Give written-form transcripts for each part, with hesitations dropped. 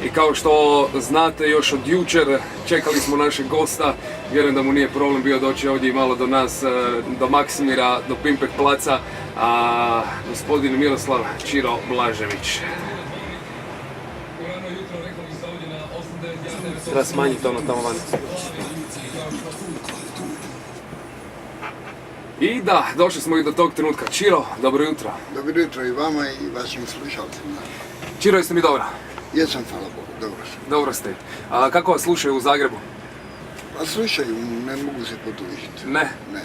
I kao što znate još od jučer, čekali smo našeg gosta, vjerujem da mu nije problem bio doći ovdje i malo do nas, do Maksimira, do Pimpek placa, gospodin Miroslav Čiro Blažević. Treba smanjiti ono tamo van. I da, došli smo i do tog trenutka. Čiro, dobro jutro. Dobro jutro i vama i vašim slušalcima. Čiro, jeste mi dobro? Jesam, hvala Bogu, dobro sam. Dobro ste. Kako vas slušaju u Zagrebu? Pa slušaju, ne mogu se potužiti. Ne? Ne.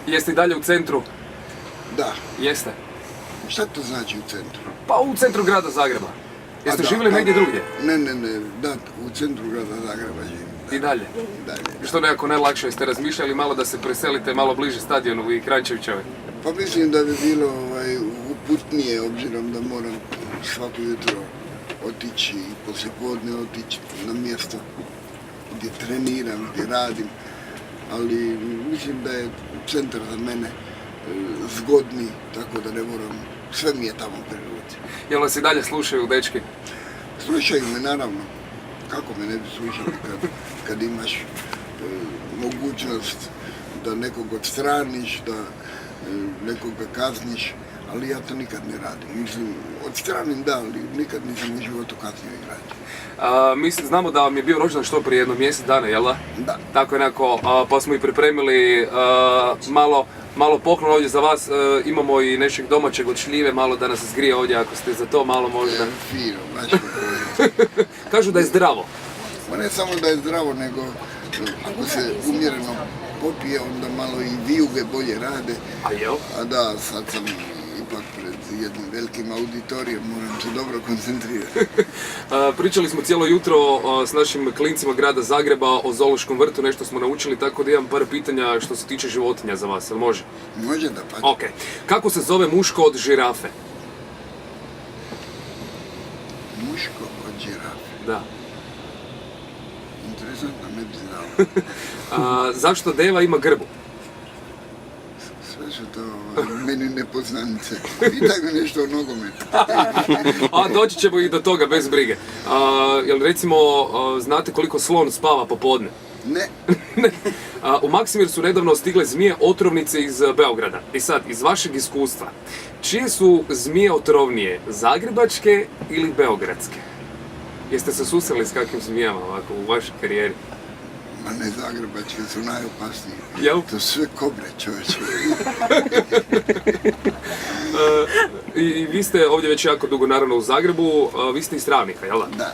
Jeste i dalje u centru? Da. Jeste? Šta to znači u centru? Pa u centru grada Zagreba. Jeste živjeli negdje drugdje? Ne, da, u centru grada Zagreba živim. Da. I dalje? I dalje. Da. Što nekako najlakše, jeste razmišljali malo da se preselite malo bliže stadionu i Kranjčevićeve? Pa mislim da bi bilo uputnije, obzirom da moram svako jutro otići i poslijepodne otići na mjesto gdje treniram, gdje radim, ali mislim da je centar za mene zgodni, tako da ne moram, sve mi je tamo pri ruci. Jel vas i dalje slušaju, dečki? Slušaju me, naravno. Kako me ne bi slušali kad imaš mogućnost da nekog odstraniš, da nekoga kazniš, ali ja to nikad ne radim. Mislim, odstranim da, ali nikad nisam u životu kaznio igrača. Mi znamo da vam je bio rođendan što prije jedno mjesec dana, jel da? Da. Tako je nekako, pa smo i pripremili malo poklon ovdje za vas. Imamo i nečeg domaćeg od šljive, malo da nas zgrije ovdje, ako ste za to malo možda. Fino, baš mi. Kažu da je zdravo. Ma ne samo da je zdravo, nego ako se umjereno popije, onda malo i vijuge bolje rade. A jel? A da, sad sam ipak pred jednim velikim auditorijom, moram se dobro koncentrirati. Pričali smo cijelo jutro s našim klincima grada Zagreba o zoološkom vrtu, nešto smo naučili, tako da imam par pitanja što se tiče životinja za vas, jel može? Može da pa. Ok. Kako se zove muško od žirafe? Muško od žirafe? Da. Interesantno, ne bi znao. Zašto deva ima grbu? Sve su to meni nepoznanice. Pitaj me nešto o nogometu. Doći ćemo i do toga, bez brige. Jel recimo, znate koliko slon spava popodne? Ne. U Maksimir su nedavno stigle zmije otrovnice iz Beograda. I sad, iz vašeg iskustva, čije su zmije otrovnije, zagrebačke ili beogradske? Jeste se susreli s kakvim zmijama ovako u vašoj karijeri? Ma ne, zagrebačke su najopasnije. Jel? To sve kobre, čovječe. I vi ste ovdje već jako dugo naravno u Zagrebu, vi ste iz Travnika, jel da? Da.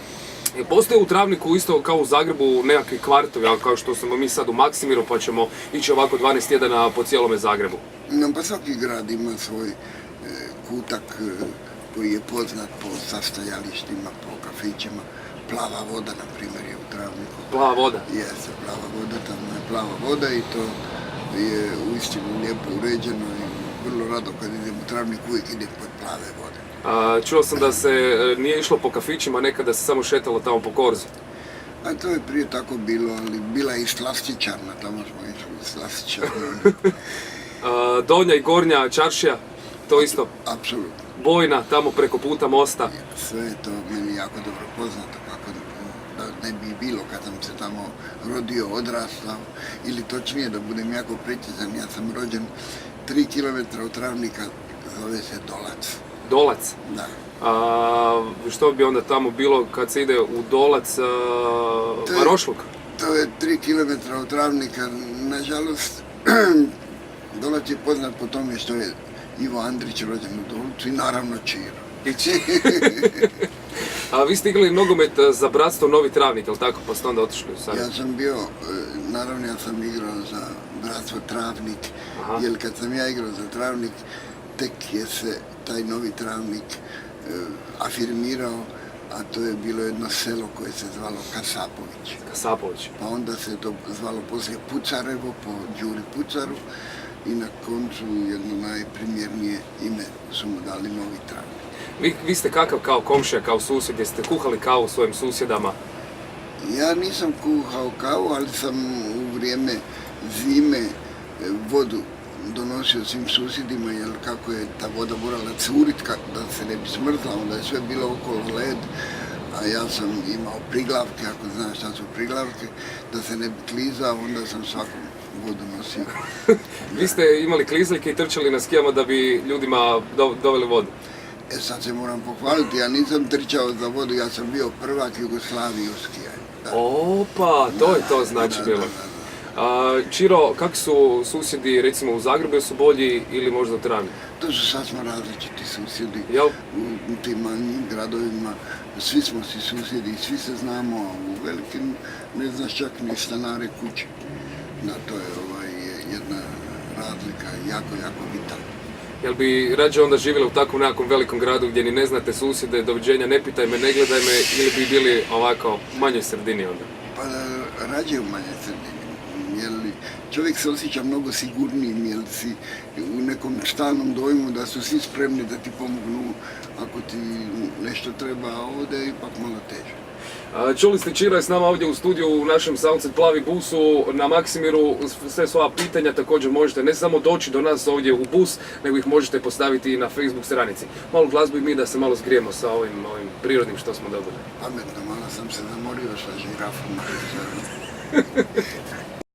Postoje u Travniku isto kao u Zagrebu nekakvi kvartovi, kao što smo mi sad u Maksimiru, pa ćemo ići ovako 12 tjedana po cijelome Zagrebu. No, pa svaki grad ima svoj kutak koji je poznat po sastajalištima, po kafićima. Plava voda, na primjer, je u Travniku. Plava voda? Jeste, plava voda, tamo je plava voda i to je uistinu lijepo uređeno i vrlo rado kad idem u Travnik uvijek idem pod plave vode. Čuo sam da se nije išlo po kafićima, nekada se samo šetalo tamo po korzu. A to je prije tako bilo, ali bila je i slastičarna, tamo smo išli u slastičarnu. Donja i gornja čaršija, to isto? Apsolutno. Bojna, tamo preko puta mosta. Sve je to meni jako dobro poznato, kako da ne bi bilo kad sam se tamo rodio, odrastao, ili točnije da budem jako precizan, ja sam rođen 3 km od Travnika, zove se Dolac. Dolac? Da. Što bi onda tamo bilo kad se ide u Dolac, Marošluk? To je 3 km od Travnika, nažalost, Dolac je poznat po tome što je Ivo Andrić rođen u Dolcu i naravno Čiro. Vi ste igrali nogomet za Bratstvo Novi Travnik, jel tako, pa ste onda otišli u Zagreb? Ja sam bio, naravno ja sam igrao za Bratstvo Travnik, jer kad sam ja igrao za Travnik, tek je se taj Novi Travnik afirmirao, a to je bilo jedno selo koje se zvalo Kasapović. Kasapović. Pa onda se to zvalo poslije Pucarevo, po Đuri Pucaru, i na koncu jedno najprimjernije ime su mu dali Novi Travnik. Vi ste kakav kao komšija, kao susjed, jeste kuhali kavu svojim susjedama? Ja nisam kuhao kavu, ali sam u vrijeme zime vodu donosio svim susjedima, jer kako je ta voda morala curit da se ne bi smrzla, onda je sve bilo okolo led, a ja sam imao priglavke, ako znaš šta su priglavke, da se ne bi klizao, onda sam svakom vodu nosio. Vi ste imali klizaljke i trčali na skijama da bi ljudima doveli vodu. E sad se moram pohvaliti, ja nisam trčao za vodu, ja sam bio prvak Jugoslavije u skijanju. Da. Opa, to je to znači bilo. Čiro, kakvi su susjedi recimo u Zagrebu, su bolji ili možda u Travni? To su sasvim različiti susjedi. Jel? U tim manjim gradovima svi smo si susjedi i svi se znamo, a u velikim ne znaš čak ni stanare kuće. Da, to je jedna razlika, jako vitalna. Jel bi rađe onda živjeli u takvom nekakvom velikom gradu gdje ni ne znate susjede, doviđenja, ne pitaj me, ne gledaj me, ili bi bili ovako u manjoj sredini onda? Pa rađe u manjoj sredini. Jer čovjek se osjeća mnogo sigurnijim, jer si u nekom stalnom dojmu da su svi spremni da ti pomognu ako ti nešto treba, a ovdje je ipak malo teže. Čuli ste, Čiro je s nama ovdje u studiju u našem Soundset Plavi busu na Maksimiru. Sve svoja pitanja također možete ne samo doći do nas ovdje u bus, nego ih možete postaviti i na Facebook stranici. Malo glazbu i mi da se malo zgrijemo sa ovim prirodnim što smo dobili. Pametno, malo sam se zamorio sa žirafom.